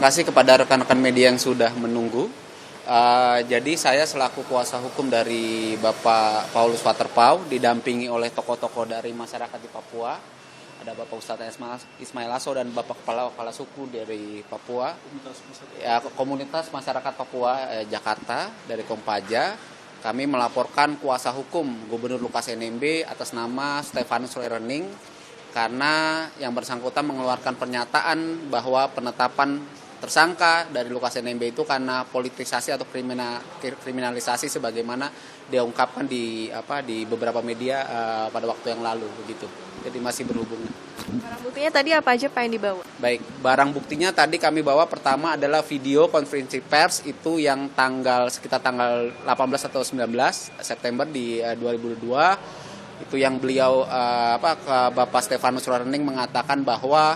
kasih kepada rekan-rekan media yang sudah menunggu. Jadi saya selaku kuasa hukum dari Bapak Paulus Waterpauw didampingi oleh tokoh-tokoh dari masyarakat di Papua. Ada Bapak Ustadz Ismail Aso dan Bapak Kepala Suku dari Papua. Komunitas Masyarakat Papua Jakarta dari Kompaja. Kami melaporkan kuasa hukum Gubernur Lukas NMB atas nama Stefanus Roy Rening karena yang bersangkutan mengeluarkan pernyataan bahwa penetapan tersangka dari Lukas NMB itu karena politisasi atau kriminalisasi sebagaimana diungkapkan di beberapa media pada waktu yang lalu begitu. Jadi masih berhubungan. Barang buktinya tadi apa aja Pak yang dibawa? Baik, barang buktinya tadi kami bawa pertama adalah video konferensi pers itu yang sekitar tanggal 18 atau 19 September di 2022. Itu yang beliau Bapak Stefanus Roy Rening mengatakan bahwa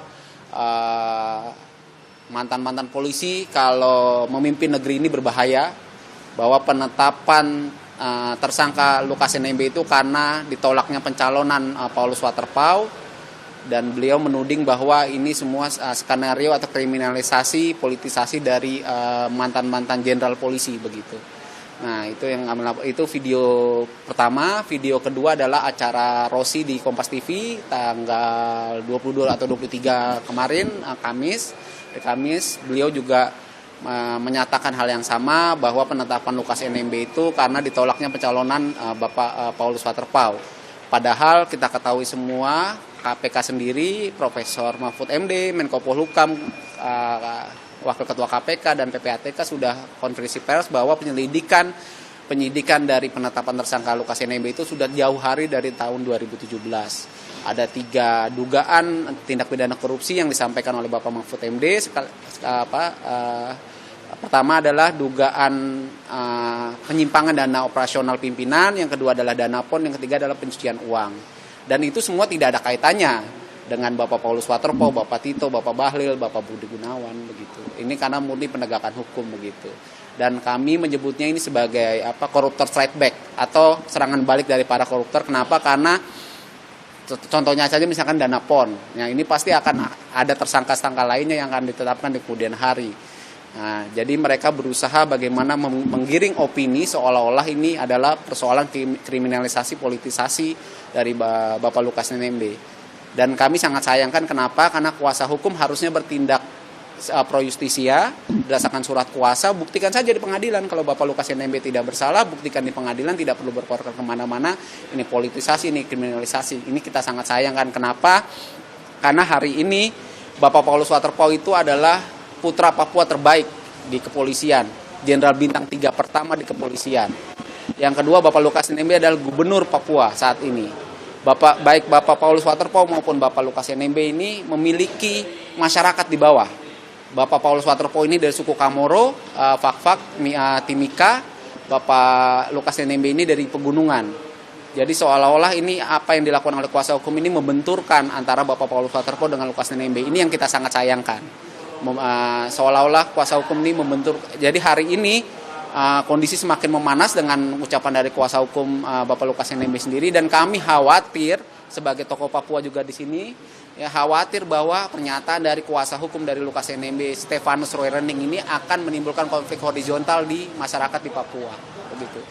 mantan-mantan polisi kalau memimpin negeri ini berbahaya, bahwa penetapan tersangka Lukas NMB itu karena ditolaknya pencalonan Paulus Waterpauw, dan beliau menuding bahwa ini semua skenario atau kriminalisasi politisasi dari mantan-mantan jenderal polisi begitu. Nah, itu video pertama. Video kedua adalah acara Rossi di Kompas TV tanggal 22 atau 23 kemarin, Kamis. Beliau juga menyatakan hal yang sama bahwa penetapan Lukas NMB itu karena ditolaknya pencalonan Bapak Paulus Waterpauw. Padahal kita ketahui semua KPK sendiri, Profesor Mahfud MD, Menko Polhukam, Wakil Ketua KPK dan PPATK sudah konferensi pers bahwa penyidikan dari penetapan tersangka Lukas NMB itu sudah jauh hari dari tahun 2017. Ada 3 dugaan tindak pidana korupsi yang disampaikan oleh Bapak Mahfud MD. Pertama adalah dugaan penyimpangan dana operasional pimpinan, yang kedua adalah dana PON, yang ketiga adalah pencucian uang. Dan itu semua tidak ada kaitannya dengan Bapak Paulus Waterpauw, Bapak Tito, Bapak Bahlil, Bapak Budi Gunawan begitu. Ini karena murni penegakan hukum begitu. Dan kami menyebutnya ini sebagai koruptor strike back atau serangan balik dari para koruptor. Kenapa? Karena contohnya saja misalkan dana PON. Nah, ini pasti akan ada tersangka-tersangka lainnya yang akan ditetapkan di kemudian hari. Nah, jadi mereka berusaha bagaimana menggiring opini seolah-olah ini adalah persoalan kriminalisasi politisasi dari Bapak Lukas NMB. Dan kami sangat sayangkan kenapa? Karena kuasa hukum harusnya bertindak pro justisia berdasarkan surat kuasa. Buktikan saja di pengadilan. Kalau Bapak Lukas NMB tidak bersalah, buktikan di pengadilan, tidak perlu berperkara kemana-mana. Ini politisasi, ini kriminalisasi. Ini kita sangat sayangkan. Kenapa? Karena hari ini Bapak Paulus Waterpauw itu adalah putra Papua terbaik di kepolisian, Jenderal Bintang 3 pertama di kepolisian. Yang kedua, Bapak Lukas NMB adalah Gubernur Papua saat ini. Baik Bapak Paulus Waterpauw maupun Bapak Lukas NMB ini memiliki masyarakat di bawah. Bapak Paulus Waterpauw ini dari suku Kamoro, Fak-Fak, Timika. Bapak Lukas NMB ini dari pegunungan. Jadi seolah-olah ini apa yang dilakukan oleh kuasa hukum ini membenturkan antara Bapak Paulus Waterpauw dengan Lukas NMB. Ini yang kita sangat sayangkan. Seolah-olah kuasa hukum ini membentur. Jadi hari ini kondisi semakin memanas dengan ucapan dari kuasa hukum Bapak Lukas NMB sendiri, dan kami khawatir sebagai tokoh Papua juga di sini khawatir bahwa pernyataan dari kuasa hukum dari Lukas NMB Stefanus Roy Rening ini akan menimbulkan konflik horizontal di masyarakat di Papua begitu.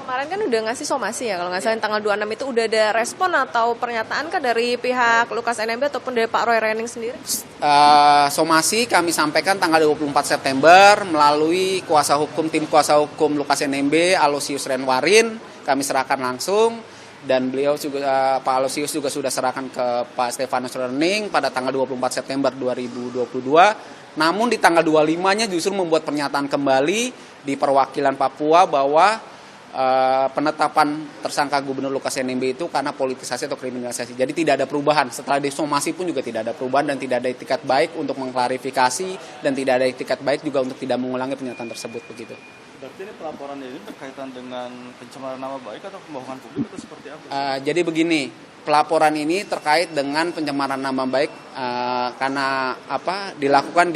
Kemarin kan udah ngasih somasi ya, kalau nggak salah tanggal 26 itu udah ada respon atau pernyataan kah dari pihak Lukas NMB ataupun dari Pak Roy Rening sendiri? Somasi kami sampaikan tanggal 24 September melalui tim kuasa hukum Lukas NMB, Aloysius Renwarin, kami serahkan langsung, dan beliau juga Pak Aloysius juga sudah serahkan ke Pak Stefanus Roy Rening pada tanggal 24 September 2022. Namun di tanggal 25-nya justru membuat pernyataan kembali di perwakilan Papua bahwa penetapan tersangka Gubernur Lukas NMB itu karena politisasi atau kriminalisasi. Jadi tidak ada perubahan. Setelah disomasi pun juga tidak ada perubahan dan tidak ada itikat baik untuk mengklarifikasi dan tidak ada itikat baik juga untuk tidak mengulangi pernyataan tersebut begitu. Berarti ini pelaporan ini berkaitan dengan pencemaran nama baik atau kebohongan publik atau seperti apa? Jadi begini, pelaporan ini terkait dengan pencemaran nama baik karena dilakukan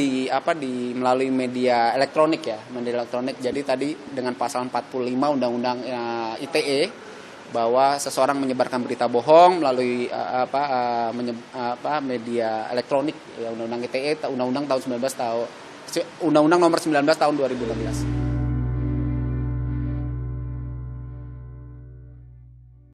melalui media elektronik ya, media elektronik. Jadi tadi dengan pasal 45 Undang-Undang ITE bahwa seseorang menyebarkan berita bohong melalui media elektronik ya, Undang-Undang ITE, Undang-Undang tahun Undang-Undang Nomor 19 Tahun 2016.